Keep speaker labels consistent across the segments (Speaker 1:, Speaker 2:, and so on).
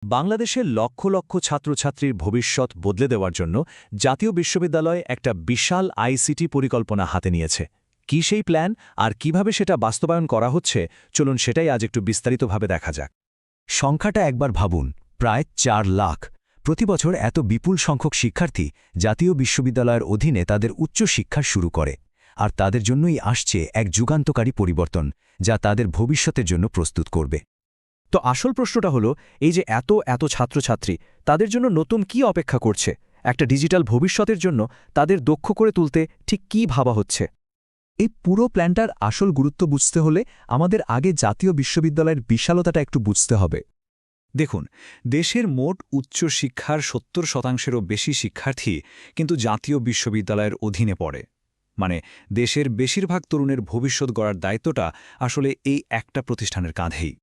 Speaker 1: বাংলাদেশের লক্ষ লক্ষ ছাত্রছাত্রীর ভবিষ্যৎ বদলে দেওয়ার জন্য জাতীয় বিশ্ববিদ্যালয় একটা বিশাল আইসিটি পরিকল্পনা হাতে নিয়েছে। কি সেই প্ল্যান আর কিভাবে সেটা বাস্তবায়ন করা হচ্ছে, চলুন সেটাই আজ একটু বিস্তারিতভাবে দেখা যাক। সংখ্যাটা একবার ভাবুন, প্রায় ৪ লাখ। প্রতি বছর এত বিপুল সংখ্যক শিক্ষার্থী জাতীয় বিশ্ববিদ্যালয়ের অধীনে তাদের উচ্চ শিক্ষা শুরু করে, আর তাদের জন্যই আসছে এক যুগান্তকারী পরিবর্তন, যা তাদের ভবিষ্যতের জন্য প্রস্তুত করবে।
Speaker 2: তো আসল প্রশ্নটা হলো, এই যে এত এত ছাত্রছাত্রী, তাদের জন্য নতুন কি অপেক্ষা করছে? একটা ডিজিটাল ভবিষ্যতের জন্য তাদের দক্ষ করে তুলতে ঠিক কি ভাবা হচ্ছে?
Speaker 3: এই পুরো প্ল্যানটার আসল গুরুত্ব বুঝতে হলে আমাদের আগে জাতীয় বিশ্ববিদ্যালয়ের বিশালতাটা একটু বুঝতে হবে।
Speaker 1: দেখুন, দেশের মোট উচ্চশিক্ষার ৭০%-এরও বেশি শিক্ষার্থী কিন্তু জাতীয় বিশ্ববিদ্যালয়ের অধীনে পড়ে। মানে দেশের বেশিরভাগ তরুণের ভবিষ্যৎ গড়ার দায়িত্বটা আসলে এই একটা প্রতিষ্ঠানের কাঁধেই।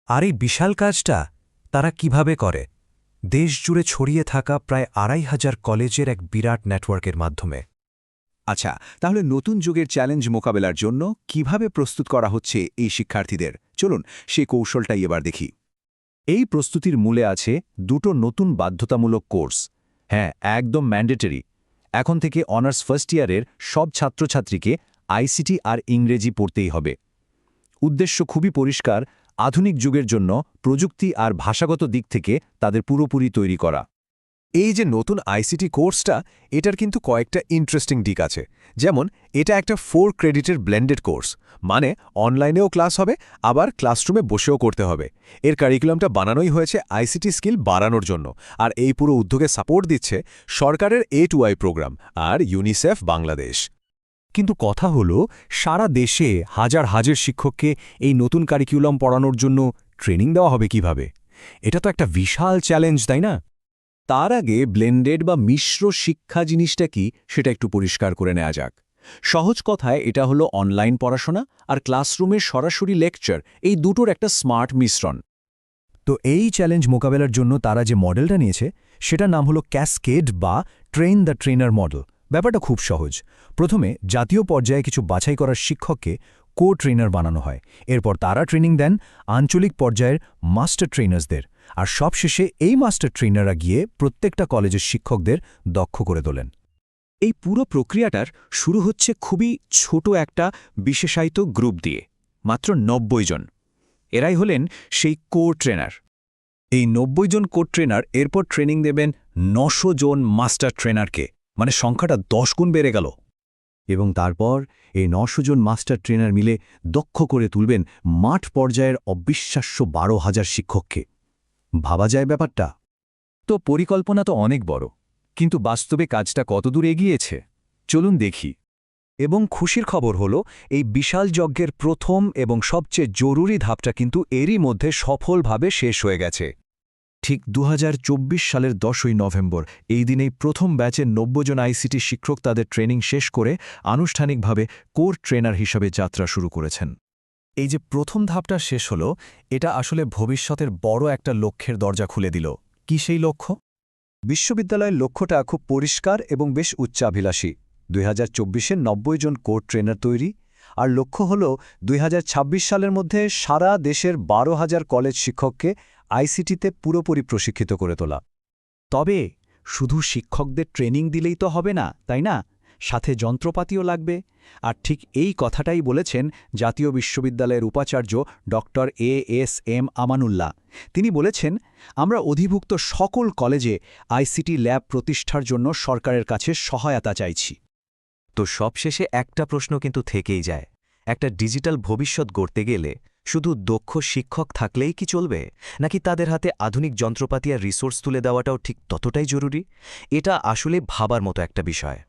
Speaker 3: আর এই বিশাল কাজটা তারা কিভাবে করে? দেশ জুড়ে ছড়িয়ে থাকা প্রায় ২৫০০ কলেজের এক বিরাট নেটওয়ার্কের মাধ্যমে।
Speaker 4: আচ্ছা, তাহলে নতুন যুগের চ্যালেঞ্জ মোকাবেলার জন্য কিভাবে প্রস্তুত করা হচ্ছে এই শিক্ষার্থীদের? চলুন সেই কৌশলটাই এবার দেখি।
Speaker 1: এই প্রস্তুতির মূলে আছে দুটো নতুন বাধ্যতামূলক কোর্স। হ্যাঁ, একদম ম্যান্ডেটরি। এখন থেকে অনার্স ফার্স্ট ইয়ারের সব ছাত্রছাত্রীকে আইসিটি আর ইংরেজি পড়তেই হবে। উদ্দেশ্য খুবই পরিষ্কার, আধুনিক যুগের জন্য প্রযুক্তি আর ভাষাগত দিক থেকে তাদের পুরোপুরি তৈরি করা।
Speaker 4: এই যে নতুন আইসিটি কোর্সটা, এটার কিন্তু কয়েকটা ইন্টারেস্টিং দিক আছে। যেমন এটা একটা 4 ক্রেডিটের ব্লেন্ডেড কোর্স, মানে অনলাইনেও ক্লাস হবে, আবার ক্লাসরুমে বসেও করতে হবে। এর কারিকুলামটা বানানোই হয়েছে আইসিটি স্কিল বাড়ানোর জন্য, আর এই পুরো উদ্যোগে সাপোর্ট দিচ্ছে সরকারের A2I প্রোগ্রাম আর ইউনিসেফ বাংলাদেশ।
Speaker 3: কিন্তু কথা হলো, সারা দেশে হাজার হাজার শিক্ষককে এই নতুন কারিকুলাম পড়ানোর জন্য ট্রেনিং দেওয়া হবে কিভাবে? এটা তো একটা বিশাল চ্যালেঞ্জ, তাই না?
Speaker 4: তার আগে ব্লেন্ডেড বা মিশ্র শিক্ষা জিনিসটা কি সেটা একটু পরিষ্কার করে নেওয়া যাক। সহজ কথায় এটা হলো অনলাইন পড়াশোনা আর ক্লাসরুমের সরাসরি লেকচার, এই দুটোর একটা স্মার্ট মিশ্রণ।
Speaker 3: তো এই চ্যালেঞ্জ মোকাবেলার জন্য তারা যে মডেলটা নিয়েছে, সেটার নাম হলো ক্যাসকেড বা ট্রেন দ্য ট্রেনার মডেল। ব্যাপারটা খুব সহজ। প্রথমে জাতীয় পর্যায়ে কিছু বাছাই করার শিক্ষককে কো ট্রেনার বানানো হয়। এরপর তারা ট্রেনিং দেন আঞ্চলিক পর্যায়ের মাস্টার ট্রেনার্সদের, আর সবশেষে এই মাস্টার ট্রেনাররা গিয়ে প্রত্যেকটা কলেজের শিক্ষকদের দক্ষ করে তোলেন।
Speaker 2: এই পুরো প্রক্রিয়াটার শুরু হচ্ছে খুবই ছোট একটা বিশেষায়িত গ্রুপ দিয়ে, মাত্র ৯০ জন। এরাই হলেন সেই কোর ট্রেনার।
Speaker 1: এই ৯০ জন কোর ট্রেনার এরপর ট্রেনিং দেবেন ৯০০ জন মাস্টার ট্রেনারকে, মানে সংখ্যাটা ১০ গুণ বেড়ে গেল। এবং তারপর এই ৯০০ জন মাস্টার ট্রেনার মিলে দক্ষ করে তুলবেন মাঠ পর্যায়ের অবিশ্বাস্য ১২,০০০ শিক্ষককে। ভাবা যায় ব্যাপারটা? তো পরিকল্পনা তো অনেক বড়, কিন্তু বাস্তবে কাজটা কতদূর এগিয়েছে চলুন দেখি। এবং খুশির খবর হলো, এই বিশাল যজ্ঞের প্রথম এবং সবচেয়ে জরুরি ধাপটা কিন্তু এরই মধ্যে সফলভাবে শেষ হয়ে গেছে। ঠিক ২০২৪ সালের ১০ই নভেম্বর এই দিনেই প্রথম ব্যাচের ৯০ জন আইসিটি শিক্ষক তাদের ট্রেনিং শেষ করে আনুষ্ঠানিকভাবে কোর ট্রেনার হিসাবে যাত্রা শুরু করেছেন। এই যে প্রথম ধাপটা শেষ হলো, এটা আসলে ভবিষ্যতের বড় একটা লক্ষ্যের দরজা খুলে দিল। কি সেই লক্ষ্য? বিশ্ববিদ্যালয়ের লক্ষ্যটা খুব পরিষ্কার এবং বেশ উচ্চাভিলাষী। ২০২৪-এ ৯০ জন কোর ট্রেনার তৈরি, আর লক্ষ্য হল ২০২৬ সালের মধ্যে সারা দেশের ১২,০০০ কলেজ শিক্ষককে আইসিটিতে পুরোপুরি প্রশিক্ষিত করে তোলা। তবে শুধু শিক্ষকদের ট্রেনিং দিলেই তো হবে না, তাই না? সাথে যন্ত্রপাতিও লাগবে। আর ঠিক এই কথাটাই বলেছেন জাতীয় বিশ্ববিদ্যালয়ের উপাচার্য ডক্টর ASM আমানুল্লাহ। তিনি বলেছেন, আমরা অধিভুক্ত সকল কলেজে আইসিটি ল্যাব প্রতিষ্ঠার জন্য সরকারের কাছে সহায়তা চাইছি।
Speaker 5: তো সবশেষে একটা প্রশ্ন কিন্তু থেকেই যায়, একটা ডিজিটাল ভবিষ্যৎ গড়তে গেলে শুধু দক্ষ শিক্ষক থাকলেই কি চলবে, নাকি তাদের হাতে আধুনিক যন্ত্রপাতি আর রিসোর্স তুলে দেওয়াটাও ঠিক ততটাই জরুরি? এটা আসলে ভাবার মতো একটা বিষয়।